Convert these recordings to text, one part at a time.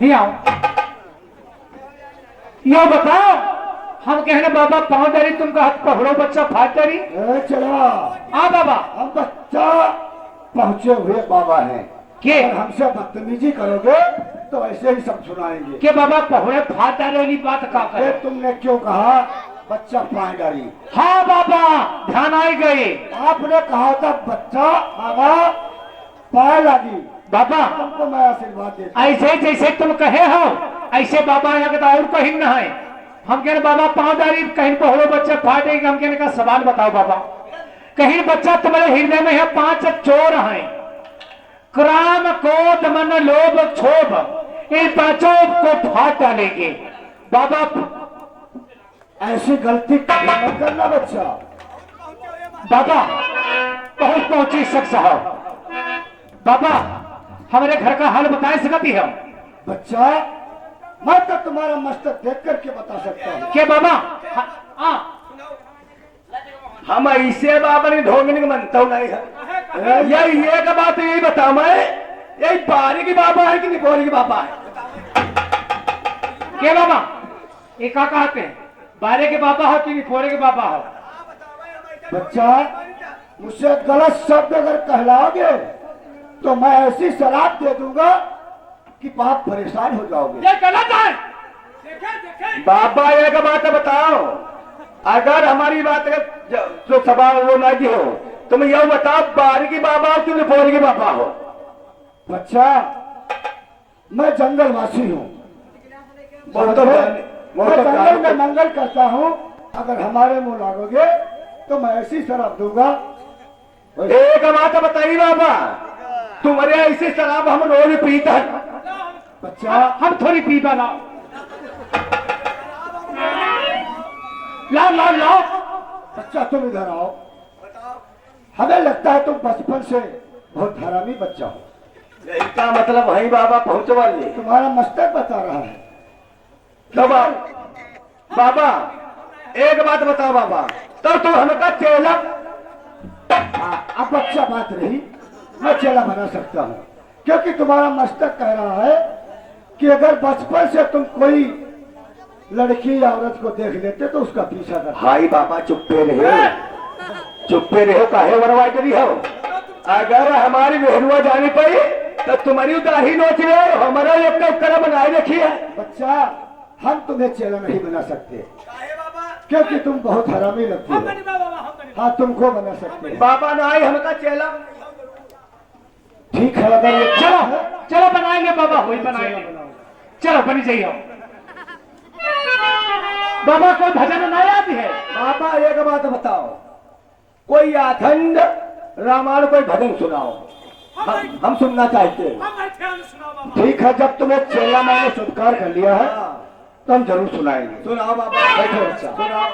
ही आओ। यो बताओ, हम कहने बाबा पाँव डरी, तुमका हाथ पकड़ो बच्चा फाट डरी। चला हाँ बाबा। हम बच्चा पहुंचे हुए बाबा हैं के अगर हमसे बदतमीजी करोगे तो ऐसे ही सब सुनाएंगे। के बाबा पहुड़े फाट डाले वाली बात का करे? तुमने क्यों कहा बच्चा पाए डाली? हाँ बाबा, ध्यान आई गई। आपने कहा था बच्चा बाबा पाए लगी। बाबा तुमको मैं आशीर्वाद देता हूं। ऐसे जैसे तुम कहे हो ऐसे बाबा और कहीं न है। हम कहने बाबा पाँव डाली, कहीं पहुड़ो बच्चा फाटेगी। हम कहने का सवाल बताओ बाबा। कहीं बच्चा तुम्हारे हृदय में है, 5 चोर हैं, क्राम क्रोध मन लोभ क्षोभ, इन 5 को फाट डालेंगे। बाबा ऐसी गलती कभी मत करना बच्चा। बाबा बहुत पहुंची शख्स हो। बाबा हमारे घर का हाल बता सकती है? बच्चा मैं तो तुम्हारा मस्तक देख करके बता सकता हूँ। के बाबा हम ऐसे बाबा ने ढोंगने का मनता हूँ नहीं है। यही एक बात यही बताओ, मैं यही पारी की बाबा है कि निकोरी की बाबा है? के बाबा ये क्या कहते हैं, बारे के बाबा हो कि निकोरे के बाबा हो? बच्चा मुझसे गलत शब्द अगर कहलाओगे तो मैं ऐसी शराब दे दूंगा कि आप परेशान हो जाओगे। ये गलत है। बाबा एक बात बताओ, अगर हमारी बात जो सभा वो ना की हो, तुम यह बताओ बारी की बाबा हो कि निकोरी की बाबा हो? बच्चा मैं जंगलवासी हूँ, बहुत मैं जंगल में मंगल करता हूँ। अगर हमारे मुंह लागोगे तो मैं ऐसी शराब दूंगा। एक बात बताइए बाबा, तुम्हारे ऐसी शराब हम रोज पीता है। बच्चा हम थोड़ी पीता ना। लाओ लाओ लाओ। बच्चा तुम इधर आओ। हमें लगता है तुम बचपन से बहुत हरामी बच्चा हो। इसका मतलब वही बाबा पहुंच वाले तुम्हारा मस्तक बता रहा है। तो बाबा एक बात बताओ बाबा, तो तुम हमका चेला? अब बच्चा बात रही, मैं चेला बना सकता हूँ क्योंकि तुम्हारा मस्तक कह रहा है कि अगर बचपन से तुम कोई लड़की या औरत को देख लेते तो उसका पीछा कर। हाई बाबा चुप्पे रहो, काहे वरवाई करी हो? अगर हमारी बहनुआ जानी पड़ी तो तुम्हारी दाढ़ी नोच रहे हो, हमारा एक उपकरण बनाए रखी है। बच्चा हम तुम्हें चेला नहीं बना सकते क्योंकि तुम बहुत हरामी लगती हो। हाँ तुमको बना सकते हैं। बाबा ना आई हमका चेला। ठीक है अगर ये चलो चलो बनाएंगे बाबा, वही बनाएंगे। चलो बनी जाइए। बाबा कोई भजन नहीं आती है? बाबा एक बात बताओ, कोई अखंड रामायण कोई भजन सुनाओ, हम सुनना चाहते हैं। ठीक है, जब तुम्हें चेला मैंने स्वीकार कर लिया है तो हम जरूर सुनाएंगे। सुनाओ बाबा। बैठो बच्चा। सुनाओ।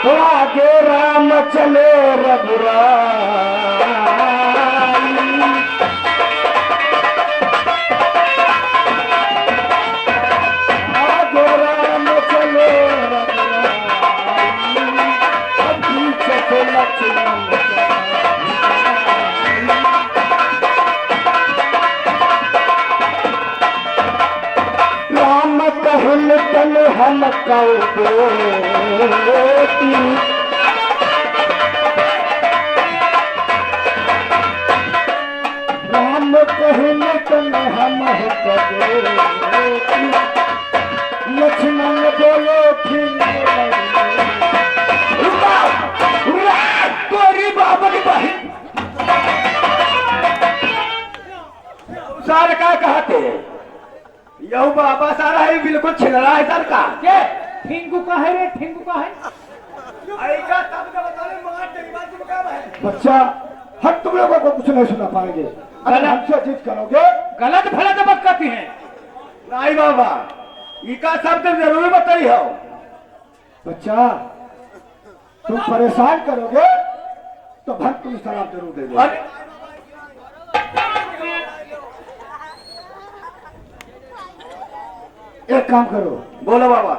तो आगे राम चले रघुराई, आगे राम चले रघुराई, पीछे से लक्ष्मण राम कहल तन हम कौ बेटी, राम कहल तन हम बेटी, लक्ष्मण बोले फिर तोरी बाबा की बहन सार का कहते यह बाबा सारा है बिल्कुल छिलरा है सर का। के ठिंगू का है रे, ठिंगू का है? ऐसा तब का बताने मार तेरी बात में क्या है? बच्चा हम तुम लोगों को कुछ नहीं सुना पाएंगे अगर हमसे जिद करोगे। गलत फलत बात करती है। नहीं बाबा, इका शब्द जरूर बताई हो। बच्चा तुम परेशान करोगे तो भक्त तुम शराब जरूर देंगे। अरे एक काम करो, बोलो बाबा।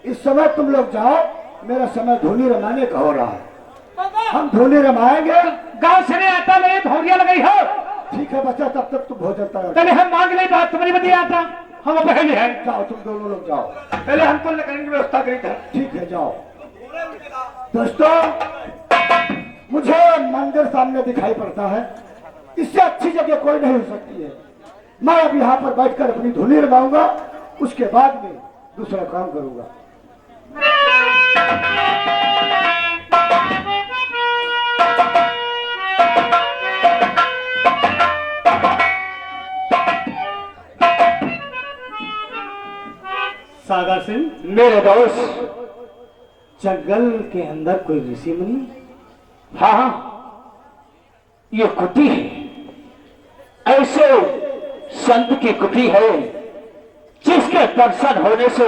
इस समय तुम लोग जाओ, मेरा समय धोनी रमाने का हो रहा है। हम धोनी रमाएंगे। गांव से नहीं आता, मेरे भौरिया लगाई हो। ठीक है बच्चा, तब तक तुम भोजन तैयार पहले हम मांग ले बात तुम्हारी बतिया आता हम पहले है जाओ, तुम दोनों लोग जाओ। पहले हमको लकड़ी की व्यवस्था करी था। ठीक है जाओ। दोस्तों, मुझे मंदिर सामने दिखाई पड़ता है, इससे अच्छी जगह कोई नहीं हो सकती है। मैं अब यहाँ पर बैठकर अपनी धुनी लगाऊंगा, उसके बाद में दूसरा काम करूंगा। सागर सिंह, मेरे दोस्त, जंगल के अंदर कोई ऋषि मुनि? हाँ हाँ, ये कुटी है। ऐसे संत की कुटी है जिसके दर्शन होने से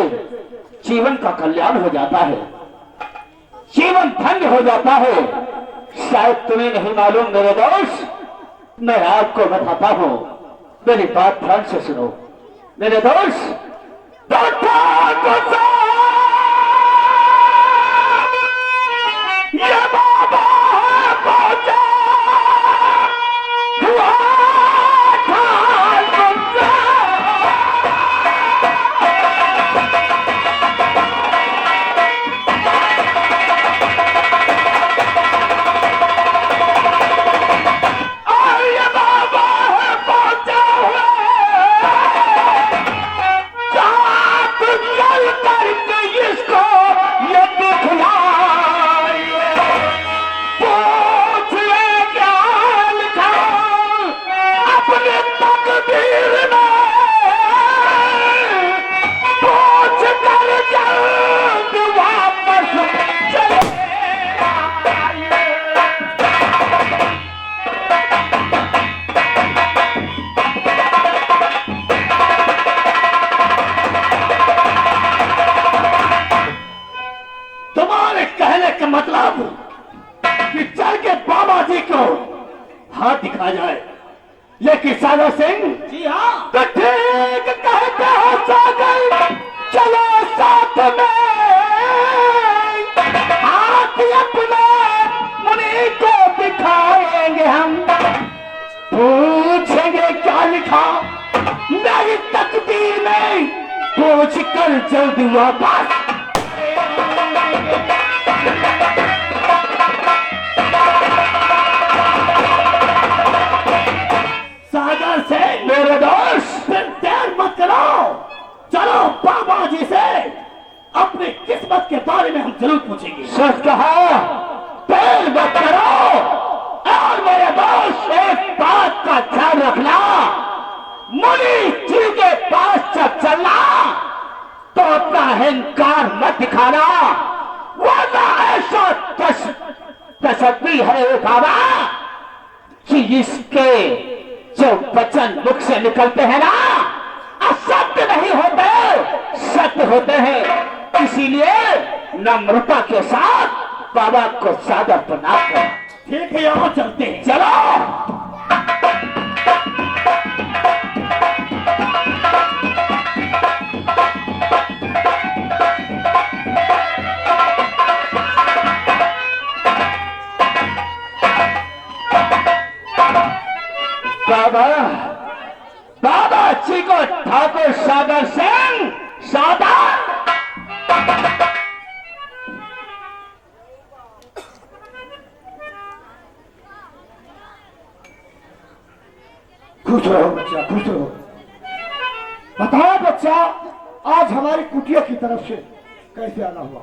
जीवन का कल्याण हो जाता है, जीवन धन्य हो जाता है। शायद तुम्हें नहीं मालूम मेरे दोस्त, मैं आपको बताता हूँ, मेरी बात ध्यान से सुनो मेरे दोस्त। ये बाबा है पहुंचा हुआ था तुमसे। और ये बाबा है पहुंचा हुआ चल करके इसको ये दिखलाइए, पूछ ले क्या लिखा अपने तकदीर में, पूछ कर जल्द वापस चले आइए। तुम्हारे कहने का मतलब कि चल के बाबा जी को हाथ दिखा जाए, लेकिन सागर सिंह जी हाँ, तो ठीक कहते हो सागर, चलो साथ में हाथ अपने मुनि को दिखाएंगे हम, पूछेंगे क्या लिखा मेरी तकदीर में, पूछ कर जल्द वापस। सागर से मेरे दोस्त, फिर देर मत करो, चलो बाबा जी से अपनी किस्मत के बारे में हम जरूर पूछेंगे। सच कहा, देर मत करो। और मेरे दोस्त, एक बात का ध्यान रखना, मुनि जी के पास जब चलना तो अपना अहंकार मत दिखाना, वरना ऐसा तसब्बी है बाबा कि इसके जो वचन मुख से निकलते हैं ना, असत्य नहीं होते, सत्य होते हैं। इसीलिए नम्रता के साथ बाबा को सादर प्रणाम करना। ठीक है, यहाँ चलते हैं। चलो। बाबा, बाबा जी को ठाकुर सागर सिंह सादर। खुश रहो बच्चा, खुश रहो। बताओ बच्चा, आज हमारी कुटिया की तरफ से कैसे आना हुआ?